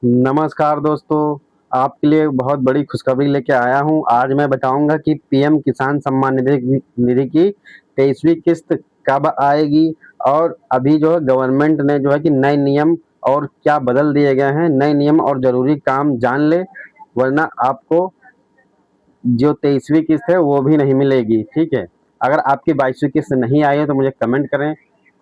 नमस्कार दोस्तों, आपके लिए बहुत बड़ी खुशखबरी लेके आया हूँ। आज मैं बताऊँगा कि पीएम किसान सम्मान निधि की 23वीं किस्त कब आएगी और अभी जो है गवर्नमेंट ने जो है कि नए नियम और क्या बदल दिए गए हैं। नए नियम और ज़रूरी काम जान लें, वरना आपको जो 23वीं किस्त है वो भी नहीं मिलेगी, ठीक है? अगर आपकी 22वीं किस्त नहीं आई है तो मुझे कमेंट करें कि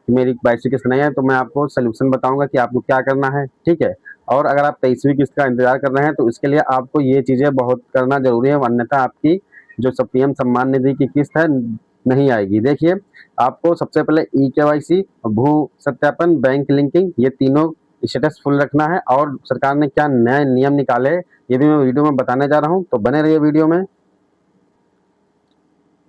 मेरी 22वीं किस्त नहीं है, तो मैं आपको सॉल्यूशन बताऊँगा कि आपको क्या करना है, ठीक है? और अगर आप 23वीं किस्त का इंतज़ार कर रहे हैं तो इसके लिए आपको ये चीज़ें बहुत करना ज़रूरी है, अन्यथा आपकी जो पीएम सम्मान निधि की किस्त है नहीं आएगी। देखिए, आपको सबसे पहले ई-केवाईसी, भू सत्यापन, बैंक लिंकिंग ये तीनों स्टेटस फुल रखना है और सरकार ने क्या नए नियम निकाले ये भी मैं वीडियो में बताने जा रहा हूँ, तो बने रहिए वीडियो में।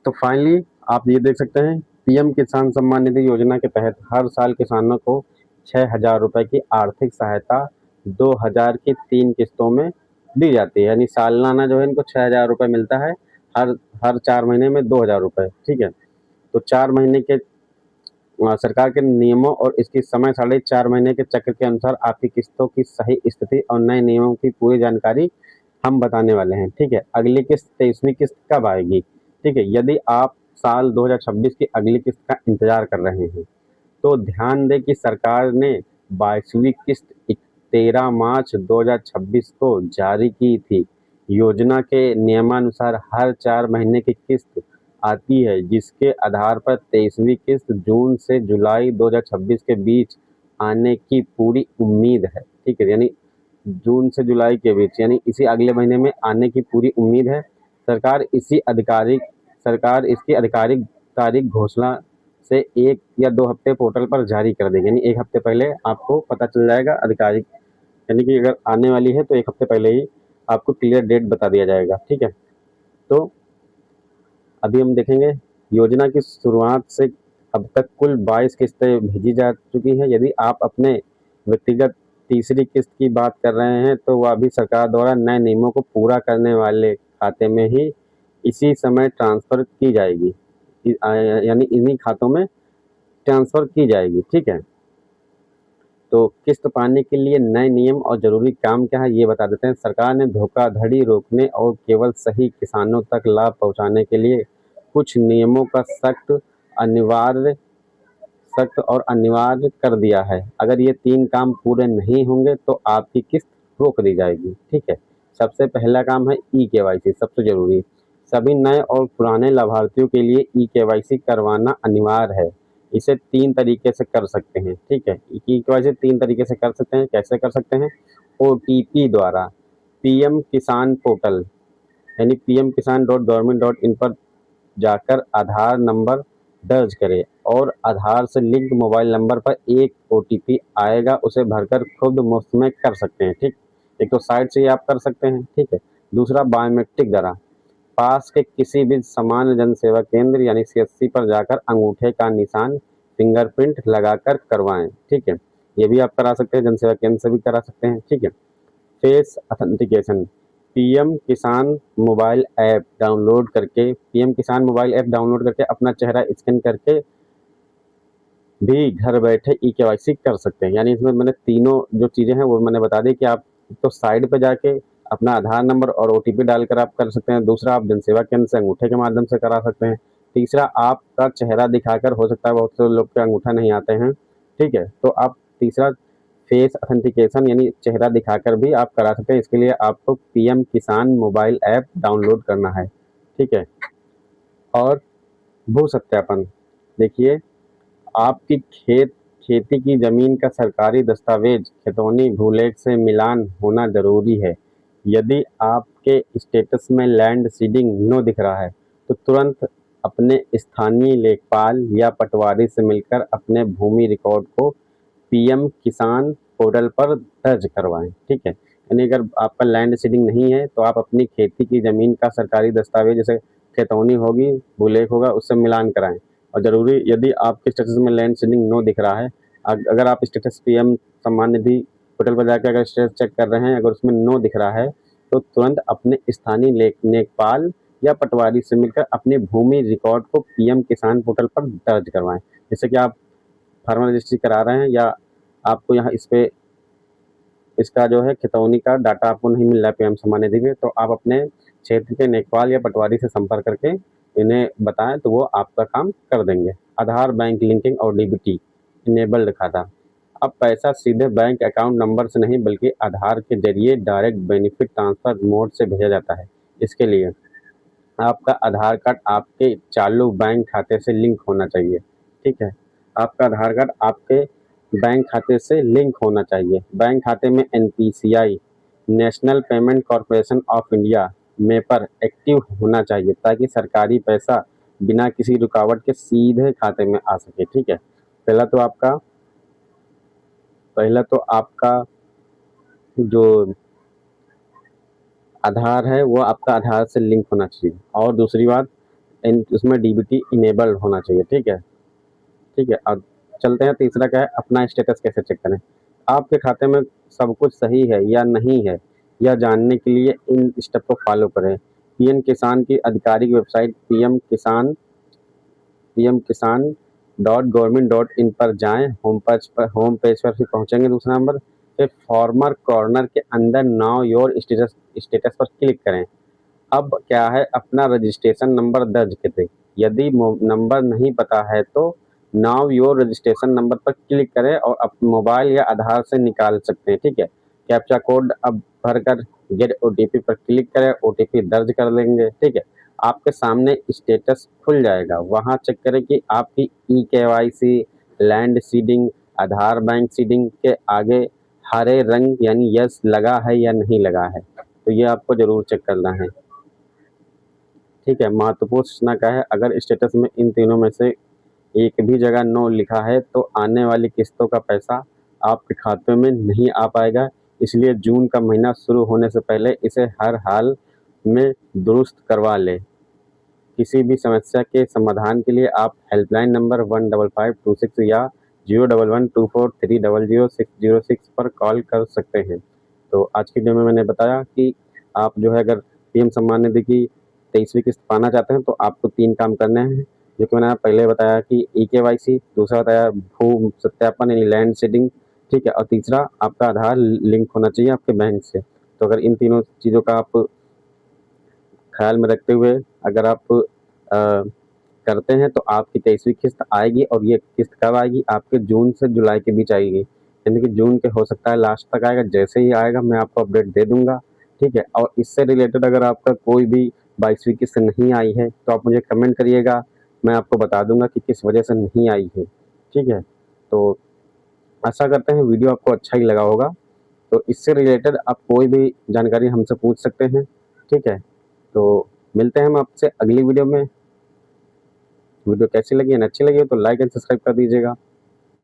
तो फाइनली आप ये देख सकते हैं, पीएम किसान सम्मान निधि योजना के तहत हर साल किसानों को 6,000 रुपए की आर्थिक सहायता 2000 की 3 किस्तों में दी जाती है। यानी सालाना जो है इनको 6,000 रुपए मिलता है, हर हर 4 महीने में 2,000 रुपए, ठीक है? तो 4 महीने के सरकार के नियमों और इसकी समय सारणी 4 महीने के चक्र के अनुसार आपकी किस्तों की सही स्थिति और नए नियमों की पूरी जानकारी हम बताने वाले हैं, ठीक है? अगली किस्त 23वीं किस्त कब आएगी, ठीक है? यदि आप साल 2026 की अगली किस्त का इंतजार कर रहे हैं, तो ध्यान दें कि सरकार ने 22वीं किस्त 13 मार्च 2026 को जारी की थी। योजना के नियमानुसार हर 4 महीने की किस्त आती है, जिसके आधार पर 23वीं किस्त जून से जुलाई 2026 के बीच आने की पूरी उम्मीद है, ठीक है? यानी जून से जुलाई के बीच, यानी इसी अगले महीने में आने की पूरी उम्मीद है। सरकार इसकी आधिकारिक तारीख घोषणा से 1 या 2 हफ्ते पोर्टल पर जारी कर देगी। यानी 1 हफ्ते पहले आपको पता चल जाएगा आधिकारिक, यानी कि अगर आने वाली है तो 1 हफ्ते पहले ही आपको क्लियर डेट बता दिया जाएगा, ठीक है? तो अभी हम देखेंगे योजना की शुरुआत से अब तक कुल 22 किस्तें भेजी जा चुकी हैं। यदि आप अपने व्यक्तिगत तीसरी किस्त की बात कर रहे हैं तो वह भी सरकार द्वारा नए नियमों को पूरा करने वाले खाते में ही इसी समय ट्रांसफ़र की जाएगी। यानी इन्हीं खातों में ट्रांसफ़र की जाएगी, ठीक है? तो किस्त पाने के लिए नए नियम और ज़रूरी काम क्या है ये बता देते हैं। सरकार ने धोखाधड़ी रोकने और केवल सही किसानों तक लाभ पहुंचाने के लिए कुछ नियमों का सख्त और अनिवार्य कर दिया है। अगर ये 3 काम पूरे नहीं होंगे तो आपकी किस्त रोक दी जाएगी, ठीक है? सबसे पहला काम है ई-केवाईसी, सबसे ज़रूरी। सभी नए और पुराने लाभार्थियों के लिए ई-केवाईसी करवाना अनिवार्य है। इसे 3 तरीके से कर सकते हैं, ठीक है? ई-केवाईसी 3 तरीके से कर सकते हैं। कैसे कर सकते हैं? ओटीपी द्वारा, पीएम किसान पोर्टल यानी pmkisan.government.in पर जाकर आधार नंबर दर्ज करें और आधार से लिंक मोबाइल नंबर पर एक ओटीपी आएगा, उसे भरकर खुद मुफ्त में कर सकते हैं, ठीक? एक तो साइट से ही आप कर सकते हैं, ठीक है? दूसरा बायोमेट्रिक द्वारा, पास के किसी भी सामान्य जन सेवा केंद्र यानी सीएससी पर जाकर अंगूठे का निशान फिंगरप्रिंट लगाकर करवाएं, ठीक है? ये भी आप करा सकते हैं, जन सेवा केंद्र से भी करा सकते हैं, ठीक है? फेस ऑथेंटिकेशन, पीएम किसान मोबाइल ऐप डाउनलोड करके अपना चेहरा स्कैन करके भी घर बैठे ई-केवाईसी कर सकते हैं। यानी इसमें मैंने तीनों जो चीज़ें हैं वो मैंने बता दी कि आप तो साइट पे जाके अपना आधार नंबर और ओटीपी डालकर आप कर सकते हैं। दूसरा, आप जनसेवा केंद्र से अंगूठे के माध्यम से करा सकते हैं। तीसरा, आपका चेहरा दिखाकर, हो सकता है बहुत से लोग के अंगूठा नहीं आते हैं, ठीक है? तो आप तीसरा फेस ऑथेंटिकेशन यानी चेहरा दिखाकर भी आप करा सकते हैं। इसके लिए आपको पीएम किसान मोबाइल ऐप डाउनलोड करना है, ठीक है? और भू सत्यापन, देखिए, आपकी खेती की ज़मीन का सरकारी दस्तावेज खेतौनी भूलेख से मिलान होना ज़रूरी है। यदि आपके स्टेटस में लैंड सीडिंग नो दिख रहा है तो तुरंत अपने स्थानीय लेखपाल या पटवारी से मिलकर अपने भूमि रिकॉर्ड को पीएम किसान पोर्टल पर दर्ज करवाएं, ठीक है? यानी अगर आपका लैंड सीडिंग नहीं है तो आप अपनी खेती की ज़मीन का सरकारी दस्तावेज जैसे खेतौनी होगी, भूलेख होगा, उससे मिलान कराएं। और ज़रूरी, यदि आपके स्टेटस में लैंड सीडिंग नो दिख रहा है, अगर आप status PM Samman Nidhi portal पर जाकर अगर स्टेटस चेक कर रहे हैं, अगर उसमें नो दिख रहा है तो तुरंत अपने स्थानीय लेखपाल या पटवारी से मिलकर अपने भूमि रिकॉर्ड को पीएम किसान पोर्टल पर दर्ज करवाएं। जैसे कि आप फार्मर रजिस्ट्री करा रहे हैं या आपको यहाँ इस पे इसका जो है खतौनी का डाटा आपको नहीं मिल रहा है पीएम सम्मान निधि में, तो आप अपने क्षेत्र के लेखपाल या पटवारी से संपर्क करके इन्हें बताएं, तो वो आपका काम कर देंगे। आधार, बैंक लिंकिंग और डीबीटी इनेबल्ड खाता। अब पैसा सीधे बैंक अकाउंट नंबर से नहीं बल्कि आधार के जरिए डायरेक्ट बेनिफिट ट्रांसफर मोड से भेजा जाता है। इसके लिए आपका आधार कार्ड आपके चालू बैंक खाते से लिंक होना चाहिए। ठीक है, आपका आधार कार्ड आपके बैंक खाते से लिंक होना चाहिए। बैंक खाते में NPCI national payment corporation of India में पर एक्टिव होना चाहिए, ताकि सरकारी पैसा बिना किसी रुकावट के सीधे खाते में आ सके। ठीक है, पहला तो आपका जो आधार है वो आपका आधार से लिंक होना चाहिए, और दूसरी बात उसमें डीबीटी इनेबल्ड होना चाहिए। ठीक है, ठीक है। अब चलते हैं, तीसरा क्या है, अपना स्टेटस कैसे चेक करें। आपके खाते में सब कुछ सही है या नहीं है, यह जानने के लिए इन स्टेप को फॉलो करें। पीएम किसान की आधिकारिक वेबसाइट pm kisan.government.in पर जाएं। होम पेज पर फिर पहुंचेंगे, दूसरा नंबर, फिर फॉर्मर कॉर्नर के अंदर नाउ योर स्टेटस पर क्लिक करें। अब क्या है, अपना रजिस्ट्रेशन नंबर दर्ज करें। यदि नंबर नहीं पता है तो नाउ योर रजिस्ट्रेशन नंबर पर क्लिक करें और अपने मोबाइल या आधार से निकाल सकते हैं। ठीक है, कैप्चा कोड अब भरकर गेट ओटीपी पर क्लिक करें, ओटीपी दर्ज कर लेंगे। ठीक है, आपके सामने स्टेटस खुल जाएगा, वहां चेक करें कि आपकी केवाईसी, लैंड सीडिंग, आधार बैंक सीडिंग के आगे हरे रंग यानी यस लगा है या नहीं लगा है, तो ये आपको जरूर चेक करना है। ठीक है, महत्वपूर्ण सूचना क्या है, अगर स्टेटस में इन तीनों में से एक भी जगह नो लिखा है तो आने वाली किस्तों का पैसा आपके खाते में नहीं आ पाएगा। इसलिए जून का महीना शुरू होने से पहले इसे हर हाल में दुरुस्त करवा लें। किसी भी समस्या के समाधान के लिए आप हेल्पलाइन नंबर 15526 या 01124300606 पर कॉल कर सकते हैं। तो आज की वीडियो में मैंने बताया कि आप जो है अगर पीएम सम्मान निधि की 23वीं किस्त पाना चाहते हैं तो आपको 3 काम करने हैं, जो कि मैंने पहले बताया कि केवाईसी, दूसरा बताया भू सत्यापन यानी लैंड सीडिंग। ठीक है, और तीसरा आपका आधार लिंक होना चाहिए आपके बैंक से। तो अगर इन तीनों चीज़ों का आप ख्याल में रखते हुए अगर आप करते हैं तो आपकी 23वीं किस्त आएगी, और ये किस्त कब आएगी, आपके जून से जुलाई के बीच आएगी। यानी कि जून के हो सकता है लास्ट तक आएगा, जैसे ही आएगा मैं आपको अपडेट दे दूंगा। ठीक है, और इससे रिलेटेड अगर आपका कोई भी 22वीं किस्त नहीं आई है तो आप मुझे कमेंट करिएगा, मैं आपको बता दूंगा कि किस वजह से नहीं आई है। ठीक है, तो आशा करते हैं वीडियो आपको अच्छा ही लगा होगा। तो इससे रिलेटेड आप कोई भी जानकारी हमसे पूछ सकते हैं। ठीक है, तो मिलते हैं हम आपसे अगली वीडियो में। वीडियो कैसी लगी, अच्छी लगी हो तो लाइक एंड सब्सक्राइब कर दीजिएगा।